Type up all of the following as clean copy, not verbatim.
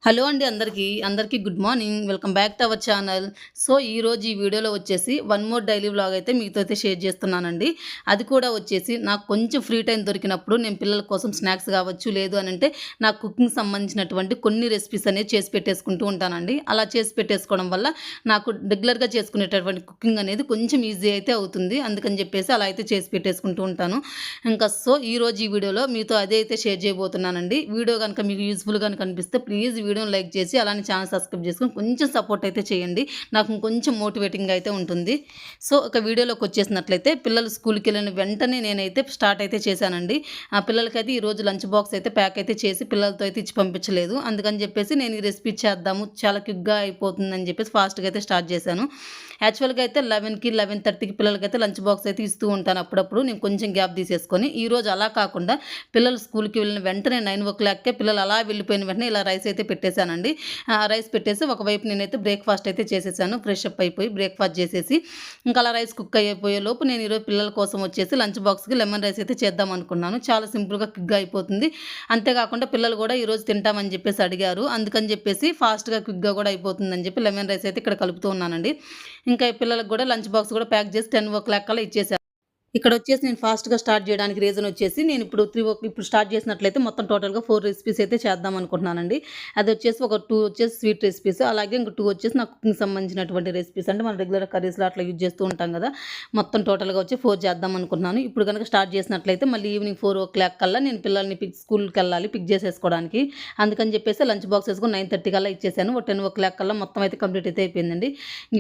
Hello అండి అందరికీ good morning. Welcome back to our channel. So, ఈరోజు ఈ వీడియోలో వచ్చేసి వన్ మోర్ డైలీ వ్లాగ్ అయితే మీతో అయితే షేర్ చేస్తున్నానండి. అది కూడా వచ్చేసి నాకు కొంచెం ఫ్రీ టైం దొరికినప్పుడు నేను పిల్లల కోసం స్నాక్స్ కావచ్చు, లేదు అని అంటే నాకు కుకింగ్ సంబంధించినటువంటి కొన్ని రెసిపీస్ అనేవి చేసి పెట్టేసుకుంటూ ఉంటానండి. అలా చేసి పెట్టేసుకోవడం వల్ల నాకు రెగ్యులర్గా చేసుకునేటటువంటి కుకింగ్ అనేది కొంచెం ఈజీ అయితే అవుతుంది. అందుకని చెప్పేసి అలా అయితే చేసి పెట్టేసుకుంటూ ఉంటాను. ఇంకా సో, ఈరోజు ఈ వీడియోలో మీతో అదే అయితే షేర్ చేయబోతున్నానండి. వీడియో కనుక మీకు యూస్ఫుల్గా కనిపిస్తే ప్లీజ్ వీడియోని లైక్ చేసి అలానే ఛానల్ సబ్స్క్రైబ్ చేసుకొని కొంచెం సపోర్ట్ అయితే చేయండి. నాకు కొంచెం మోటివేటింగ్ అయితే ఉంటుంది. సో, ఒక వీడియోలోకి వచ్చేసినట్లయితే పిల్లలు స్కూల్కి వెళ్ళిన వెంటనే నేనైతే స్టార్ట్ అయితే చేశానండి. ఆ పిల్లలకైతే ఈరోజు లంచ్ బాక్స్ అయితే ప్యాక్ అయితే చేసి పిల్లలతో అయితే ఇచ్చి పంపించలేదు. అందుకని చెప్పేసి నేను ఈ రెసిపీ చేద్దాము, చాలా క్విక్గా అయిపోతుందని చెప్పేసి ఫాస్ట్గా అయితే స్టార్ట్ చేశాను. యాక్చువల్గా అయితే 11కి 11:30కి పిల్లలకైతే లంచ్ బాక్స్ అయితే ఇస్తూ ఉంటాను. అప్పుడప్పుడు నేను కొంచెం గ్యాప్ తీసేసుకొని, ఈరోజు అలా కాకుండా పిల్లలు స్కూల్కి వెళ్ళిన వెంటనే 9:00కే పిల్లలు అలా వెళ్ళిపోయిన వెంటనే ఇలా రైస్ అయితే పెట్టేశానండి. రైస్ పెట్టేసి ఒకవైపు నేనైతే బ్రేక్ఫాస్ట్ అయితే చేసేసాను. ఫ్రెష్ అప్ అయిపోయి బ్రేక్ఫాస్ట్ చేసేసి ఇంకా అలా రైస్ కుక్ అయిపోయే లోపు నేను ఈరోజు పిల్లల కోసం వచ్చేసి లంచ్ బాక్స్కి లెమన్ రైస్ అయితే చేద్దాం అనుకున్నాను. చాలా సింపుల్గా క్విక్గా అయిపోతుంది. అంతేకాకుండా పిల్లలు కూడా ఈరోజు తింటామని చెప్పేసి అడిగారు. అందుకని చెప్పేసి ఫాస్ట్గా క్విక్గా కూడా అయిపోతుందని చెప్పి లెమన్ రైస్ అయితే ఇక్కడ కలుపుతూ ఉన్నానండి. ఇంకా పిల్లలకు కూడా లంచ్ బాక్స్ కూడా ప్యాక్ చేసి 10:00 కల్లా ఇచ్చేసాను. ఇక్కడ వచ్చేసి నేను ఫాస్ట్గా స్టార్ట్ చేయడానికి రీజన్ వచ్చేసి నేను ఇప్పుడు స్టార్ట్ చేసినట్లయితే మొత్తం టోటల్గా 4 రెసిపీస్ అయితే చేద్దాం అనుకుంటున్నానండి. అది వచ్చేసి ఒక 2 వచ్చేసి స్వీట్ రెసిపీస్, అలాగే ఇంక 2 వచ్చేసి నాకు కుకింగ్ సంబంధించినటువంటి రెసిపీస్, అంటే మనం రెగ్యులర్ కర్రీస్లో అట్లా యూజ్ చేస్తూ ఉంటాం కదా. మొత్తం టోటల్గా వచ్చి 4 చేద్దాం అనుకుంటున్నాను. ఇప్పుడు కనుక స్టార్ట్ చేసినట్లయితే మళ్ళీ ఈవినింగ్ 4:00 కల్లా నేను పిల్లల్ని స్కూల్కి వెళ్ళాలి పిక్ చేసేసుకోవడానికి. అందుకని చెప్పేసి లంచ్ బాక్స్ వేసుకొని 9:30 కల్లా ఇచ్చేసాను. ఒక 10:00 కల్లా మొత్తం అయితే కంప్లీట్ అయితే అయిపోయిందండి.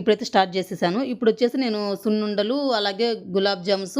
ఇప్పుడైతే స్టార్ట్ చేసేసాను. ఇప్పుడు వచ్చేసి నేను సున్నుండలు, అలాగే గులాబ్ జామ్స్,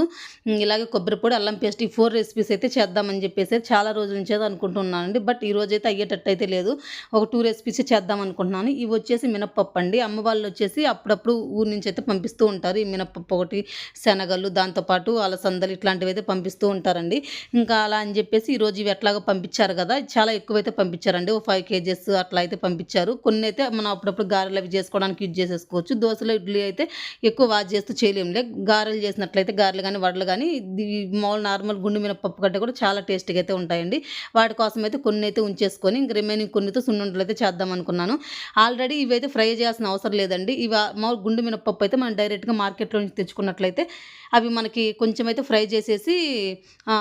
ఇలాగే కొబ్బరి పొడి, అల్లం పేస్ట్, ఈ 4 రెసిపీస్ అయితే చేద్దామని చెప్పేసి చాలా రోజుల నుంచి అనుకుంటున్నానండి. బట్ ఈ రోజు అయితే అయ్యేటట్టు అయితే లేదు. ఒక 2 రెసిపీస్ చేద్దాం అనుకుంటున్నాను. ఇవి వచ్చేసి మినప్పప్పు అండి. అమ్మ వాళ్ళు వచ్చేసి అప్పుడప్పుడు ఊరి నుంచి అయితే పంపిస్తూ ఉంటారు. ఈ మినప్పప్పు ఒకటి, శనగలు, దాంతోపాటు అలసందలు ఇట్లాంటివి అయితే పంపిస్తూ ఉంటారండి. ఇంకా అలా అని చెప్పేసి ఈరోజు ఇవి ఎట్లాగో పంపించారు కదా, చాలా ఎక్కువైతే పంపించారండి. ఒక 5 kgs అట్లా అయితే పంపించారు. కొన్ని అయితే మనం అప్పుడప్పుడు గారెలు అవి చేసుకోవడానికి యూజ్ చేసేసుకోవచ్చు. దోశలు, ఇడ్లీ అయితే ఎక్కువ వాచ్ చేస్తూ చేయలేములే. గారెలు చేసినట్లయితే గారెలు కానీ వడలు కానీ మామూలు నార్మల్ గుండు మినపప్పు కంటే కూడా చాలా టేస్టీగా అయితే ఉంటాయండి. వాటి కోసం అయితే కొన్ని అయితే ఉంచేసుకొని ఇంక రిమైనింగ్ కొన్నితో సున్నుండలు అయితే చేద్దాం అనుకున్నాను. ఆల్రెడీ ఇవైతే ఫ్రై చేయాల్సిన అవసరం లేదండి. ఇవి మామూలు గుండు మినపప్పు అయితే మనం డైరెక్ట్గా మార్కెట్లో నుంచి తెచ్చుకున్నట్లయితే అవి మనకి కొంచెం అయితే ఫ్రై చేసేసి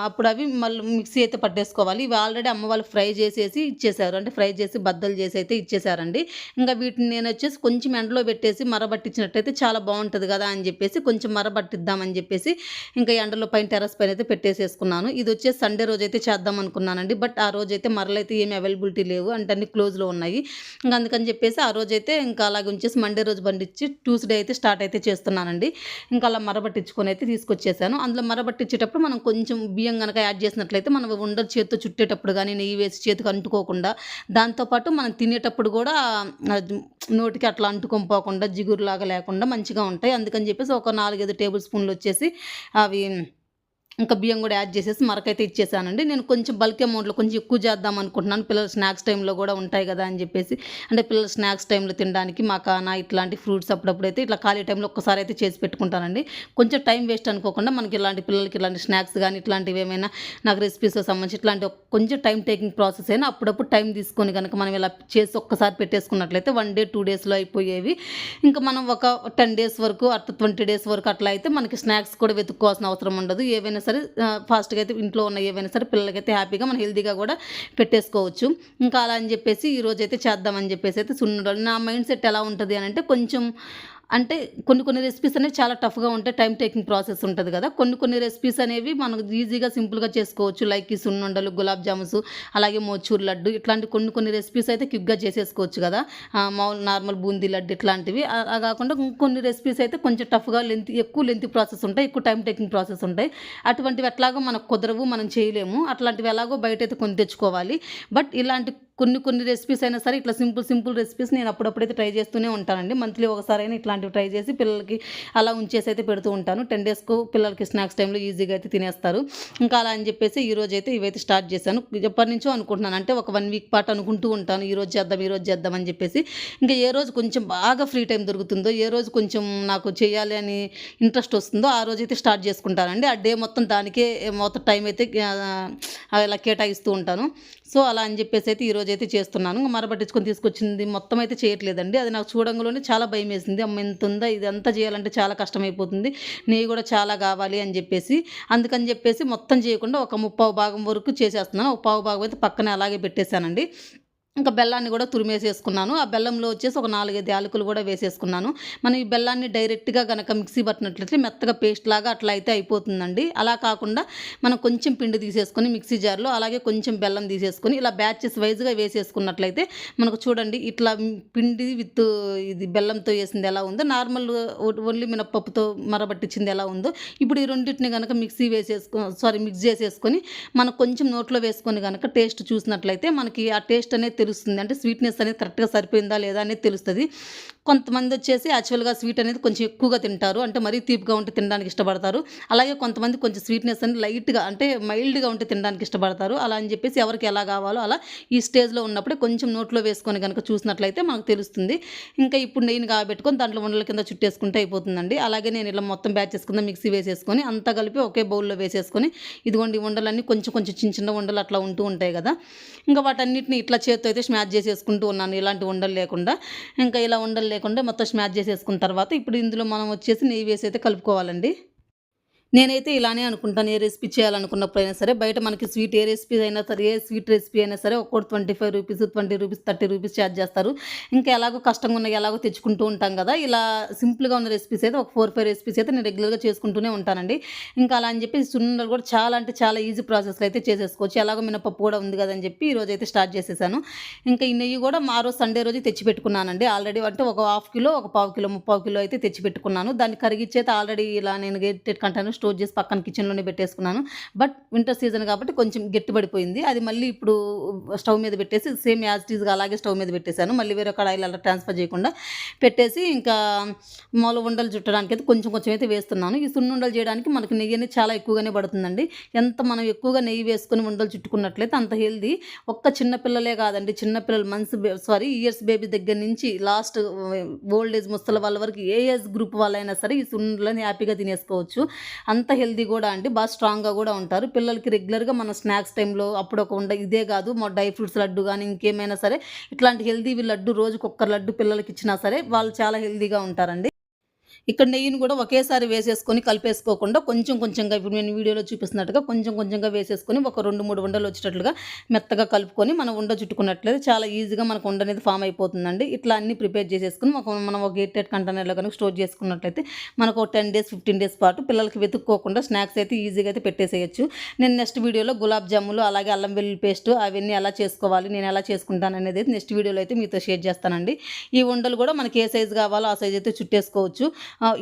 అప్పుడు అవి మళ్ళీ మిక్సీ అయితే పట్టేసుకోవాలి. ఇవి ఆల్రెడీ అమ్మ వాళ్ళు ఫ్రై చేసేసి ఇచ్చేసారు, అంటే ఫ్రై చేసి బద్దలు చేసి అయితే ఇచ్చేసారండి. ఇంకా వీటిని నేను వచ్చేసి కొంచెం ఎండలో పెట్టేసి మరబట్టించినట్టయితే చాలా బాగుంటుంది కదా అని చెప్పేసి కొంచెం మరబట్టిద్దామని చెప్పేసి ఇంకా ఎండలో పైన టెర్రస్ పైన అయితే పెట్టేసేసుకున్నాను. ఇది వచ్చేసి సండే రోజు అయితే చేద్దాం అనుకున్నానండి. బట్ ఆ రోజు అయితే మరలైతే ఏమి అవైలబిలిటీ లేవు, అంటే అన్ని క్లోజ్లో ఉన్నాయి. ఇంకా అందుకని చెప్పేసి ఆ రోజు అయితే ఇంకా అలాగే ఉంచేసి మండే రోజు బండిచ్చి ట్యూస్డే అయితే స్టార్ట్ అయితే చేస్తున్నానండి. ఇంకా అలా మరబట్టించుకొని అయితే తీసుకొచ్చేసాను. అందులో మరబట్టించేటప్పుడు మనం కొంచెం బియ్యం కనుక యాడ్ చేసినట్లయితే మనం ఉండలు చేతితో చుట్టేటప్పుడు కానీ నెయ్యి వేసి చేతికి అంటుకోకుండా, దాంతోపాటు మనం తినేటప్పుడు కూడా నోటికి అట్లా అంటుకొని పోకుండా జిగురులాగా లేకుండా మంచిగా ఉంటాయి. అందుకని చెప్పేసి ఒక 4-5 టేబుల్ స్పూన్లు వచ్చేసి అవి ఇంకా బియ్యం కూడా యాడ్ చేసేసి మరకైతే ఇచ్చేసానండి. నేను కొంచెం బల్క్ అమౌంట్లో కొంచెం ఎక్కువ చేద్దాం అనుకుంటున్నాను. పిల్లలు స్నాక్స్ టైంలో కూడా ఉంటాయి కదా అని చెప్పేసి, అంటే పిల్లలు స్నాక్స్ టైంలో తినడానికి మకానా ఇట్లాంటి ఫ్రూట్స్ అప్పుడప్పుడు అయితే ఇట్లా ఖాళీ టైంలో ఒక్కసారి అయితే చేసి పెట్టుకుంటానండి. కొంచెం టైం వేస్ట్ అనుకోకుండా మనకి ఇలాంటి పిల్లలకి ఇలాంటి స్నాక్స్ కానీ ఇట్లాంటివి ఏమైనా నాకు రెసిపీస్కి సంబంధించి ఇట్లాంటి కొంచెం టైం టేకింగ్ ప్రాసెస్ అయినా అప్పుడప్పుడు టైం తీసుకొని కనుక మనం ఇలా చేసి ఒక్కసారి పెట్టేసుకున్నట్లయితే 1 day 2 daysలో అయిపోయేవి. ఇంకా మనం ఒక 10 days వరకు అట్లా 20 days వరకు అట్లా అయితే మనకి స్నాక్స్ కూడా వెతుక్కోవాల్సిన అవసరం ఉండదు. ఏవైనా సరే ఫాస్ట్గా అయితే ఇంట్లో ఉన్న ఏవైనా సరే పిల్లలకైతే హ్యాపీగా మనం హెల్తీగా కూడా పెట్టేసుకోవచ్చు. ఇంకా అలా అని చెప్పేసి ఈరోజు అయితే చేద్దామని చెప్పేసి అయితే సున్నుండలు. నా మైండ్ సెట్ ఎలా ఉంటుంది అని అంటే కొంచెం అంటే కొన్ని రెసిపీస్ అనేవి చాలా టఫ్గా ఉంటాయి, టైం టేకింగ్ ప్రాసెస్ ఉంటుంది కదా. కొన్ని రెసిపీస్ అనేవి మనం ఈజీగా సింపుల్గా చేసుకోవచ్చు. లైక్ ఈ సున్నుండలు, గులాబ్ జామున్స్, అలాగే మోచూర్ లడ్డు ఇట్లాంటి కొన్ని రెసిపీస్ అయితే క్విక్గా చేసేసుకోవచ్చు కదా. మామూలు నార్మల్ బూందీ లడ్డు ఇట్లాంటివి. అలా కాకుండా కొన్ని రెసిపీస్ అయితే కొంచెం టఫ్గా ఎక్కువ లెంతీ ప్రాసెస్ ఉంటాయి, ఎక్కువ టైం టేకింగ్ ప్రాసెస్ ఉంటాయి. అటువంటివి ఎట్లాగో మనకు కుదరవు, మనం చేయలేము. అట్లాంటివి ఎలాగో బయట అయితే కొని తెచ్చుకోవాలి. బట్ ఇలాంటి కొన్ని రెసిపీస్ అయినా సరే ఇట్లా సింపుల్ రెసిపీస్ నేను అప్పుడప్పుడైతే ట్రై చేస్తూనే ఉంటానండి. మంత్లీ ఒకసారైనా ఇట్లాంటివి ట్రై చేసి పిల్లలకి అలా ఉంచేసి అయితే పెడుతూ ఉంటాను. 10 daysకు పిల్లలకి స్నాక్స్ టైంలో ఈజీగా అయితే తినేస్తారు. ఇంకా అలా అని చెప్పేసి ఈరోజు అయితే ఇవైతే స్టార్ట్ చేశాను. ఎప్పటి నుంచో అనుకుంటున్నాను, అంటే ఒక 1 week పాటు అనుకుంటూ ఉంటాను ఈరోజు చేద్దాం అని చెప్పేసి. ఇంకా ఏ రోజు కొంచెం బాగా ఫ్రీ టైం దొరుకుతుందో, ఏ రోజు కొంచెం నాకు చేయాలి అని ఇంట్రెస్ట్ వస్తుందో ఆ రోజు అయితే స్టార్ట్ చేసుకుంటానండి. ఆ డే మొత్తం దానికే మొత్తం టైం అయితే అలా కేటాయిస్తూ ఉంటాను. సో, అలా అని చెప్పేసి అయితే ఈరోజైతే చేస్తున్నాను. మరపట్టించుకొని తీసుకొచ్చింది మొత్తం అయితే చేయట్లేదండి. అది నాకు చూడంగానే చాలా భయమేసింది. అమ్మ ఇంతుందా ఇదంతా చేయాలంటే చాలా కష్టమైపోతుంది. నెయ్యి కూడా చాలా కావాలి అని చెప్పేసి. అందుకని చెప్పేసి మొత్తం చేయకుండా ఒక ముప్పావు భాగం వరకు చేసేస్తున్నాను. ఒక పావు భాగం అయితే పక్కనే అలాగే పెట్టేశానండి. ఇంకా బెల్లాన్ని కూడా తురిమేసేసుకున్నాను. ఆ బెల్లంలో వచ్చేసి ఒక 4, 5 యాలకులు కూడా వేసేసుకున్నాను. మనం ఈ బెల్లాన్ని డైరెక్ట్‌గా గనక మిక్సీ పట్టినట్లయితే మెత్తగా పేస్ట్‌లాగా అట్లా అయితే అయిపోతుందండి. అలా కాకుండా మనం కొంచెం పిండి తీసేసుకొని మిక్సీ జార్‌లో అలాగే కొంచెం బెల్లం తీసేసుకొని ఇలా బ్యాచెస్ వైస్‌గా వేసేసుకున్నట్లయితే మనకు చూడండి ఇట్లా పిండి విత్ ఇది బెల్లంతో ఏసింది ఎలా ఉందో, నార్మల్ ఓన్లీ మినపప్పుతో మరబట్టించింది ఎలా ఉందో, ఇప్పుడు ఈ రెండిటిని గనక మిక్స్ చేసేసుకొని మనం కొంచెం నోట్లో వేసుకొని గనక టేస్ట్ చూసినట్లయితే మనకి ఆ టేస్ట్ అనేది తెలుస్తుంది. అంటే స్వీట్‌నెస్ అనేది కరెక్ట్‌గా సరిపోయిందా లేదా అనేది తెలుస్తది. కొంతమంది వచ్చేసి యాక్చువల్‌గా స్వీట్ అనేది కొంచెం ఎక్కువగా తింటారు. అంటే మరీ తీపిగా ఉంటే తినడానికి ఇష్టపడతారు. అలాగే కొంతమంది కొంచెం స్వీట్‌నెస్ అనేది లైట్‌గా అంటే మైల్డ్‌గా ఉంటే తినడానికి ఇష్టపడతారు. అలా అని చెప్పేసి ఎవరికి ఎలా కావాలో అలా ఈ స్టేజ్‌లో ఉన్నప్పుడే కొంచెం నోట్లో వేసుకొని గనక చూసినట్లయితే మనకు తెలుస్తుంది. ఇంకా ఇప్పుడు నెయ్యిని కాబెట్టుకొని దాంట్లో ఉండల కింద చుట్టేసుకుంటే అయిపోతుందండి. అలాగే నేను ఇలా మొత్తం బ్యాచెస్ కింద మిక్సీ వేసేసుకొని అంతా కలిపి ఒకే బౌల్‌లో వేసేసుకొని ఇదిగోండి ఈ ఉండలన్నీ కొంచెం కొంచెం చిన్న చిన్న ఉండలు అట్లా ఉంటూ ఉంటాయి కదా! ఇంకా వాటన్నిటిని ఇట్లా చేత్తో అయితే స్మాష్ చేసేసుకుంటూ ఉన్నాను. ఎలాంటి ఉండలు లేకుండా. ఇంకా ఇలా ఉండలు లేకుండా మొత్తం స్మాష్ చేసేసుకున్న తర్వాత ఇప్పుడు ఇందులో మనం వచ్చేసి నెయ్యి వేసి అయితే కలుపుకోవాలండి. నేనైతే ఇలానే అనుకుంటాను. ఏ రెసిపీ చేయాలనుకున్నప్పుడైనా సరే, బయట మనకి స్వీట్ ఏ రెసిపీ అయినా సరే, ఏ స్వీట్ రెసిపీ అయినా సరే ఒక్కోటి రూ. 25, రూ. 20, రూ. 30 ఛార్జ్ చేస్తారు. ఇంకా ఎలాగో కష్టంగా ఉన్నాయి ఎలాగో తెచ్చుకుంటూ ఉంటాం కదా! ఇలా సింపుల్‌గా ఉన్న రెసిపీస్ అయితే ఒక 4, 5 రెసిపీస్ అయితే నేను రెగ్యులర్‌గా చేసుకుంటూనే ఉంటానండి. ఇంకా అలా అని చెప్పి సున్నుండలు కూడా చాలా అంటే చాలా ఈజీ ప్రాసెస్‌లో అయితే చేసేసుకోవచ్చు. ఎలాగో మినపప్పు కూడా ఉంది కదా అని చెప్పి ఈరోజైతే స్టార్ట్ చేసేసాను. ఇంకా ఈ నెయ్యి కూడా ఆ రోజు సండే రోజు తెచ్చిపెట్టుకున్నానండి. ఆల్రెడీ అంటే ఒక 1/2 కిలో, ఒక పావు కిలో, ముప్పావు కిలో అయితే తెచ్చిపెట్టుకున్నాను. దాన్ని కరిగిచ్చి అయితే ఆల్రెడీ ఇలా నేను గేటెడ్ కంటైనర్ స్టోర్ చేసి పక్కన కిచెన్‌లోనే పెట్టేసుకున్నాను. బట్ వింటర్ సీజన్ కాబట్టి కొంచెం గట్టిపడిపోయింది. అది మళ్ళీ ఇప్పుడు స్టవ్ మీద పెట్టేసి సేమ్ యాజ్ ఇట్ ఈస్‌గా అలాగే స్టవ్ మీద పెట్టేసాను. మళ్ళీ వేరే కడాయిలో అలా ట్రాన్స్‌ఫర్ చేయకుండా పెట్టేసి ఇంకా ఉండలు చుట్టడానికైతే కొంచెం కొంచెం అయితే వేస్తున్నాను. ఈ సున్నుండలు చేయడానికి మనకి నెయ్యి అనేది చాలా ఎక్కువగానే పడుతుందండి. ఎంత మనం ఎక్కువగా నెయ్యి వేసుకొని ఉండలు చుట్టుకున్నట్లయితే అంత హెల్తీ. ఒక్క చిన్న పిల్లలే కాదండి. చిన్న పిల్లలు ఇయర్స్ బేబీ దగ్గర నుంచి లాస్ట్ ఓల్డ్ ఏజ్ ముసలి వాళ్ళ వరకు ఏ ఏజ్ గ్రూప్ వాళ్ళైనా సరే ఈ సున్నుండలని హ్యాపీగా తినేసుకోవచ్చు. అంత హెల్తీ కూడా అండి. బాగా స్ట్రాంగ్‌గా కూడా ఉంటారు. పిల్లలకి రెగ్యులర్‌గా మన స్నాక్స్ టైంలో అప్పుడు ఒక ఇదే కాదు డ్రై ఫ్రూట్స్ లడ్డు గానీ ఇంకేమైనా సరే ఇట్లాంటి హెల్తీవి లడ్డు రోజుకొక్క లడ్డు పిల్లలకి ఇచ్చినా సరే వాళ్ళు చాలా హెల్తీగా ఉంటారండి. ఇక్కడ నెయ్యిని కూడా ఒకేసారి వేసేసుకొని కలిపేసుకోకుండా కొంచెం కొంచెంగా ఇప్పుడు నేను వీడియోలో చూపిస్తున్నట్టుగా కొంచెం కొంచెంగా వేసేసుకొని ఒక 2, 3 ఉండలు వచ్చేటట్లుగా మెత్తగా కలుపుకొని మనం ఉండ చుట్టుకున్నట్లయితే చాలా ఈజీగా మనకు ఉండ అనేది ఫామ్ అయిపోతుందండి. ఇట్లా అన్నీ ప్రిపేర్ చేసేసుకొని మనం ఒక ఎయిర్‌టైట్ కంటైనర్‌లో కనుక స్టోర్ చేసుకున్నట్లయితే మనకు ఒక 10 డేస్ 15 డేస్ పాటు పిల్లలకి వెతుక్కోకుండా స్నాక్స్ అయితే ఈజీగా అయితే పెట్టేసేయచ్చు. నేను నెక్స్ట్ వీడియోలో గులాబ్ జాములు అలాగే అల్లం వెల్లుల్లి పేస్ట్ అవన్నీ ఎలా చేసుకోవాలి నేను ఎలా చేసుకుంటాను అనేది నెక్స్ట్ వీడియోలో అయితే మీతో షేర్ చేస్తానండి. ఈ ఉండలు కూడా మనకి ఏ సైజు కావాలో ఆ సైజు అయితే చుట్టేసుకోవచ్చు.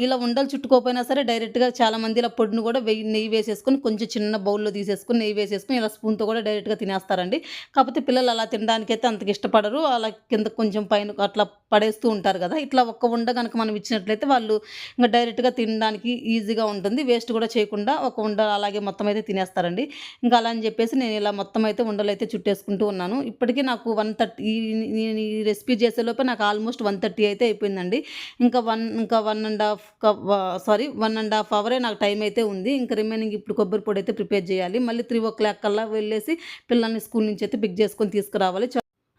ఇలా ఉండలు చుట్టుకోకపోయినా సరే డైరెక్ట్‌గా చాలామంది ఇలా పొడిని కూడా నెయ్యి వేసేసుకొని కొంచెం చిన్న బౌల్‌లో తీసేసుకొని నెయ్యి వేసేసుకొని ఇలా స్పూన్‌తో కూడా డైరెక్ట్‌గా తినేస్తారండి. కాకపోతే పిల్లలు అలా తినడానికైతే అంతగా ఇష్టపడరు. అలా కింద కొంచెం పైన అట్లా పడేస్తూ ఉంటారు కదా! ఇట్లా ఒక్క ఉండ గనక మనం ఇచ్చినట్లయితే వాళ్ళు ఇంక డైరెక్ట్‌గా తినడానికి ఈజీగా ఉంటుంది. వేస్ట్ కూడా చేయకుండా ఒక ఉండ అలాగే మొత్తం అయితే తినేస్తారండి. ఇంకా అలా అని చెప్పేసి నేను ఇలా మొత్తం అయితే ఉండలైతే చుట్టేసుకుంటూ ఉన్నాను. ఇప్పటికి నాకు 1:30 నేను ఈ రెసిపీ చేసేలోపే నాకు ఆల్మోస్ట్ 1:30 అయితే అయిపోయిందండి. ఇంకా 1 ½ అవరే నాకు టైం అయితే ఉంది. ఇంక రిమైనింగ్ ఇప్పుడు కొబ్బరి పొడి అయితే ప్రిపేర్ చేయాలి. మళ్ళీ 3:00 కల్లా వెళ్ళేసి పిల్లల్ని స్కూల్ నుంచి అయితే పిక్ చేసుకొని తీసుకురావాలి.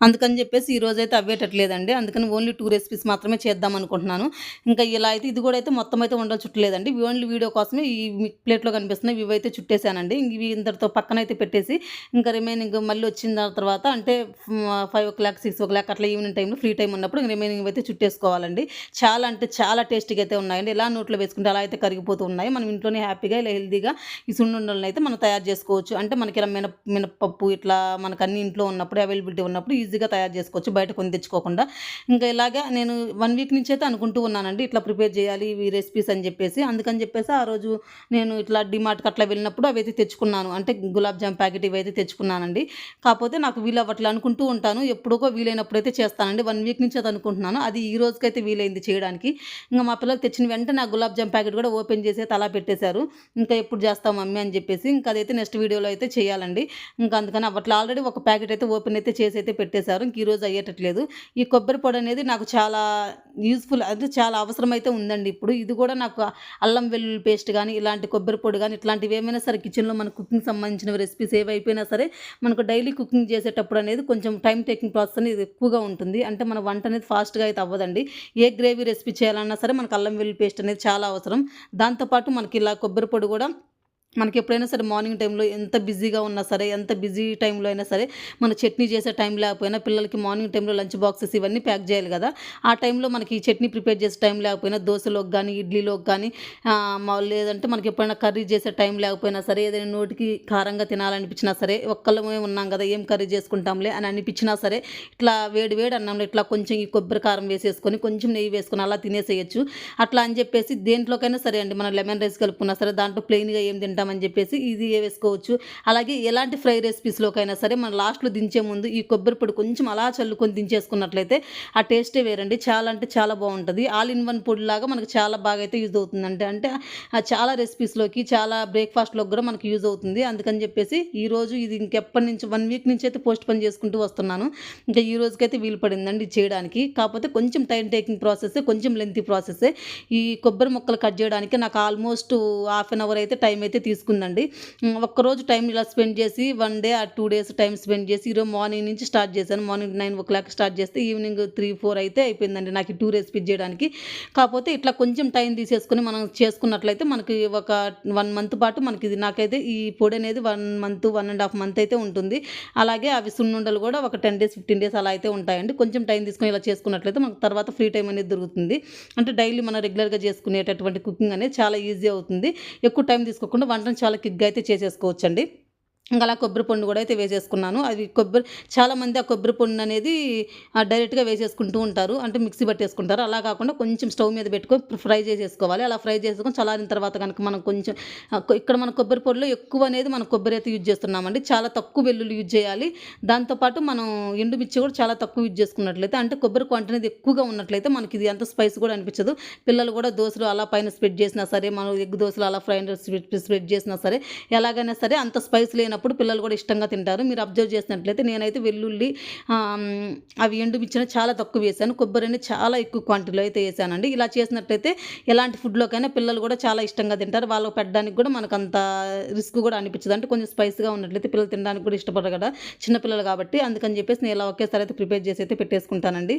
అందుకని చెప్పేసి ఈరోజైతే అవ్వేటట్లేదండి. అందుకని ఓన్లీ 2 రెసిపీస్ మాత్రమే చేద్దాం అనుకుంటున్నాను. ఇంకా ఇలా అయితే ఇది కూడా అయితే మొత్తం అయితే ఉండలు చుట్టలేదండి. ఓన్లీ వీడియో కోసమే ఈ ప్లేట్‌లో కనిపిస్తున్నాయి. ఇవైతే చుట్టేసానండి. ఇవి ఇంతటితో పక్కనైతే పెట్టేసి ఇంకా రిమైనింగ్ మళ్ళీ వచ్చిన తర్వాత అంటే 5:00, 6:00 అట్లా ఈవినింగ్ టైంలో ఫ్రీ టైం ఉన్నప్పుడు రిమైనింగ్ అయితే చుట్టేసుకోవాలండి. చాలా అంటే చాలా టేస్టీగా అయితే ఉన్నాయండి. ఎలా నోట్లో వేసుకుంటే అలా అయితే కరిగిపోతూ ఉన్నాయి. మనం ఇంట్లోనే హ్యాపీగా ఇలా హెల్తీగా ఈ సున్నుండలను అయితే మనం తయారు చేసుకోవచ్చు. అంటే మనకి ఇలా మినపప్పు ఇట్లా మనకు అన్ని ఇంట్లో ఉన్నప్పుడు అవైలబిలిటీ ఉన్నప్పుడు ఈజీగా తయారు చేసుకోవచ్చు బయట కొని తెచ్చుకోకుండా. ఇంకా ఇలాగా నేను 1 వీక్ నుంచి అయితే అనుకుంటూ ఉన్నానండి ఇట్లా ప్రిపేర్ చేయాలి ఇవి రెసిపీస్ అని చెప్పేసి. అందుకని చెప్పేసి ఆ రోజు నేను ఇట్లా డీమార్ట్‌కి అట్లా వెళ్ళినప్పుడు అవైతే తెచ్చుకున్నాను. అంటే గులాబ్ జామ్ ప్యాకెట్ ఇవైతే తెచ్చుకున్నానండి. కాకపోతే నాకు వీలవ్వట్లే అనుకుంటూ ఉంటాను. ఎప్పుడుకో వీలైనప్పుడైతే చేస్తానండి. 1 వీక్ నుంచి అది అనుకుంటున్నాను. అది ఈ రోజుకైతే వీలైంది చేయడానికి. ఇంక మా పిల్లలు తెచ్చిన వెంటనే ఆ గులాబ్ జామ్ ప్యాకెట్ కూడా ఓపెన్ చేసి అయితే అలా పెట్టేశారు. ఇంకా ఎప్పుడు చేస్తావు మమ్మీ అని చెప్పేసి. ఇంకా అదైతే నెక్స్ట్ వీడియోలో అయితే చేయాలండి. ఇంకా అందుకని అప్పట్లో ఆల్రెడీ ఒక ప్యాకెట్ అయితే ఓపెన్ అయితే చేసి అయితే పెట్టేసాను. పెట్టేశారు. ఇంక ఈరోజు అయ్యేటట్లేదు. ఈ కొబ్బరి పొడి అనేది నాకు చాలా యూజ్‌ఫుల్, అంటే చాలా అవసరమైతే ఉందండి ఇప్పుడు. ఇది కూడా నాకు అల్లం వెల్లుల్లి పేస్ట్ గానీ, ఇలాంటి కొబ్బరి పొడి గానీ, ఇట్లాంటివి ఏమైనా సరే కిచెన్‌లో మన కుకింగ్ సంబంధించిన రెసిపీస్ ఏవైపోయినా సరే మనకు డైలీ కుకింగ్ చేసేటప్పుడు అనేది కొంచెం టైమ్ టేకింగ్ ప్రాసెస్ అనేది ఎక్కువగా ఉంటుంది. అంటే మన వంట అనేది ఫాస్ట్‌గా అయితే అవ్వదండి. ఏ గ్రేవీ రెసిపీ చేయాలన్నా సరే మనకు అల్లం వెల్లుల్లి పేస్ట్ అనేది చాలా అవసరం. దాంతో పాటు మనకి ఇలా కొబ్బరి పొడి కూడా మనకెప్పుడైనా సరే మార్నింగ్ టైంలో ఎంత బిజీగా ఉన్నా సరే, ఎంత బిజీ టైంలో అయినా సరే, మన చట్నీ చేసే టైం లేకపోయినా పిల్లలకి మార్నింగ్ టైంలో లంచ్ బాక్సెస్ ఇవన్నీ ప్యాక్ చేయాలి కదా! ఆ టైంలో మనకి చట్నీ ప్రిపేర్ చేసే టైం లేకపోయినా దోసలోకి గానీ, ఇడ్లీలోకి గానీ లేదంటే మనకి ఎప్పుడైనా కర్రీ చేసే టైం లేకపోయినా సరే, ఏదైనా నోటికి కారంగా తినాలనిపించినా సరే, ఒక్కళ్ళమే ఉన్నాం కదా! ఏం కర్రీ చేసుకుంటాంలే అని అనిపించినా సరే, ఇట్లా వేడి వేడి అన్నంలో ఇట్లా కొంచెం ఈ కొబ్బరి కారం వేసేసుకొని, కొంచెం నెయ్యి వేసుకొని అలా తినేసేయొచ్చు. అట్లా అని చెప్పేసి దేంట్లోకైనా సరే అండి, మనం లెమన్ రైస్ కలుపుకున్నా సరే, దాంట్లో ప్లెయిన్‌గా ఏం తింటామని చెప్పేసి ఇది వేసుకోవచ్చు. అలాగే ఎలాంటి ఫ్రై రెసిపీస్‌లోకైనా సరే మనం లాస్ట్‌లో దించే ముందు ఈ కొబ్బరి పొడి కొంచెం అలా చల్లుకొని దించేసుకున్నట్లయితే ఆ టేస్టే వేరండి. చాలా అంటే చాలా బావుంటది. ఆల్ ఇన్ వన్ పొడిలాగా మనకు చాలా బాగా అయితే యూజ్ అవుతుందండి. అంటే చాలా రెసిపీస్‌లోకి, చాలా బ్రేక్‌ఫాస్ట్‌లోకి గూడా మనకి యూజ్ అవుతుంది. అందుకని చెప్పేసి ఈరోజు ఇది ఇంకెప్పటినుంచి 1 వీక్ నుంచి అయితే పోస్ట్ పోన్ చేసుకుంటూ వస్తున్నాను. ఇంకా ఈ రోజుకైతే వీలు పడిందండి ఇది చేయడానికి. కాకపోతే కొంచెం టైమ్ టేకింగ్ ప్రాసెస్సే, కొంచెం లెంతీ ప్రాసెస్సే. ఈ కొబ్బరి ముక్కలు కట్ చేయడానికి నాకు ఆల్మోస్ట్ హాఫ్ అన్ అవర్ అయితే టైం అయితే తీసుకుందండి. ఒక్కరోజు టైం ఇలా స్పెండ్ చేసి 1 day or 2 days time spend చేసి ఈరోజు మార్నింగ్ నుంచి స్టార్ట్ చేశాను. మార్నింగ్ 9:00 స్టార్ట్ చేస్తే ఈవినింగ్ 3, 4 అయితే అయిపోయిందండి నాకు ఈ 2 రెసిపీస్ చేయడానికి. కాకపోతే ఇట్లా కొంచెం టైం తీసేసుకొని మనం చేసుకున్నట్లయితే మనకి ఒక 1 మంత్ పాటు మనకి ఇది నాకైతే ఈ పొడి అనేది 1 మంత్, 1 ½ మంత్ అయితే ఉంటుంది. అలాగే అవి సున్నుండలు కూడా ఒక 10 డేస్, 15 డేస్ అలా అయితే ఉంటాయండి. కొంచెం టైం తీసుకొని ఇలా చేసుకున్నట్లయితే మనకు తర్వాత ఫ్రీ టైం అనేది దొరుకుతుంది. అంటే డైలీ మనం రెగ్యులర్‌గా చేసుకునేటటువంటి కుకింగ్ అనేది చాలా ఈజీ అవుతుంది. ఎక్కువ టైం తీసుకోకుండా వంటను చాలా క్విక్‌గా అయితే చేసేసుకోవచ్చండి. ఇంకా అలా కొబ్బరి పొండు కూడా అయితే వేసేసుకున్నాను. అది చాలామంది ఆ కొబ్బరి పొండనేది డైరెక్ట్‌గా వేసేసుకుంటూ ఉంటారు. అంటే మిక్సీ పట్టేసుకుంటారు. అలా కాకుండా కొంచెం స్టవ్ మీద పెట్టుకొని ఫ్రై చేసేసుకోవాలి. అలా ఫ్రై చేసుకొని చల్లారిన తర్వాత గనుక మనం కొంచెం ఇక్కడ మన కొబ్బరి పొడిలో ఎక్కువ అనేది మనం కొబ్బరి అయితే యూజ్ చేస్తున్నామండి. చాలా తక్కువ వెల్లుల్లి యూజ్ చేయాలి. దాంతో పాటు మనం ఎండుమిర్చి కూడా చాలా తక్కువ యూజ్ చేసుకున్నట్లయితే, అంటే కొబ్బరి క్వాంటిటీ అనేది ఎక్కువగా ఉన్నట్లయితే మనకి ఇది అంత స్పైస్ కూడా అనిపించదు. పిల్లలు కూడా దోసలు అలా పైన స్ప్రెడ్ చేసినా సరే, మనం ఎగ్ దోసలు అలా స్ప్రెడ్ చేసినా సరే, ఎలాగైనా సరే అంత స్పైస్ లేనప్పుడు పిల్లలు కూడా ఇష్టంగా తింటారు. మీరు అబ్జర్వ్ చేసినట్లయితే నేనైతే వెల్లుల్లి అవి ఎండుమిర్చిని చాలా తక్కువ వేశాను. కొబ్బరిని చాలా ఎక్కువ క్వాంటిటీలో అయితే వేసానండి. ఇలా చేసినట్లయితే ఎలాంటి ఫుడ్‌లోకైనా పిల్లలు కూడా చాలా ఇష్టంగా తింటారు. వాళ్ళకి పెట్టడానికి కూడా మనకంత రిస్క్ కూడా అనిపించదు. అంటే కొంచెం స్పైస్‌గా ఉన్నట్లయితే పిల్లలు తినడానికి కూడా ఇష్టపడరు కదా! చిన్న పిల్లలు కాబట్టి. అందుకని చెప్పేసి నేను ఇలా ఒకేసారి అయితే ప్రిపేర్ చేసి అయితే పెట్టేసుకుంటానండి.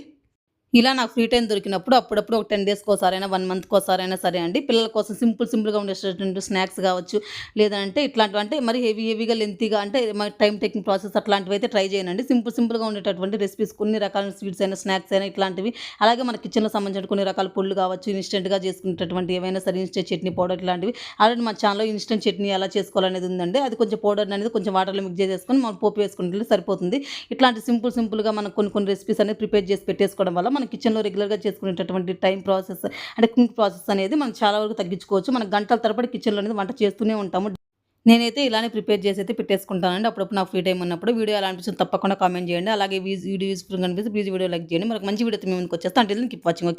ఇలా నాకు ఫ్రీ టైమ్ దొరికినప్పుడు అప్పుడప్పుడు ఒక 10 డేస్‌కోసారైనా, 1 మంత్‌కోసారైనా సరే అండి, పిల్లల కోసం సింపుల్‌గా ఉండేటటువంటి స్నాక్స్ కావచ్చు, లేదంటే ఇట్లాంటివి అంటే మరి హెవీగా లెంతీగా అంటే టైమ్ టేకింగ్ ప్రాసెస్ అట్లాంటివైతే ట్రై చేయనండి. సింపుల్‌గా ఉండేటటువంటి రెసిపీస్ కొన్ని రకాల స్వీట్స్ అయినా, స్నాక్స్ అయినా ఇట్లాంటివి. అలాగే మన కిచెన్‌లో సంబంధించిన కొన్ని రకాల పొడులు కావచ్చు, ఇన్‌స్టెంట్‌గా చేసుకునేటటువంటి ఏవైనా సరే ఇన్‌స్టెంట్ చట్నీ పౌడర్ ఇట్లాంటివి. ఆల్రెడీ మా ఛానల్‌లో ఇన్‌స్టెంట్ చట్నీ ఎలా చేసుకోవాలనేది ఉందండి. అది కొంచెం పౌడర్ అనేది కొంచెం వాటర్‌లో మిక్స్ చేసేసుకొని మనం పోపు వేసుకుంటే సరిపోతుంది. ఇట్లాంటి సింపుల్‌గా మనం కొన్ని రెసిపీస్ అనేది ప్రిపేర్ చేసి పెట్టేసుకోవడం వల్ల మన కిచెన్‌లో రెగ్యులర్‌గా చేసుకునేటటువంటి టైం ప్రాసెస్, అంటే కుకింగ్ ప్రాసెస్ అనేది మనం చాలా వరకు తగ్గించుకోవచ్చు. మనం గంటల తరబడి కిచెన్‌లో అనేది వంట చేస్తూనే ఉంటాము. నేనైతే ఇలానే ప్రిపేర్ చేసి అయితే పెట్టేసుకుంటానండి. అప్పుడప్పుడు నాకు ఫ్రీ టైమ్ ఉన్నప్పుడు. వీడియో ఎలా అనిపించిందో తప్పకుండా కామెంట్ చేయండి. అలాగే వీడియో యూజ్‌ఫుల్‌గా అనిపిస్తే ప్లీజ్ వీడియో లైక్ చేయండి. మరొక మంచి వీడియోతో మీ ముందుకు వచ్చేస్తా. Until then keep watching. Okay.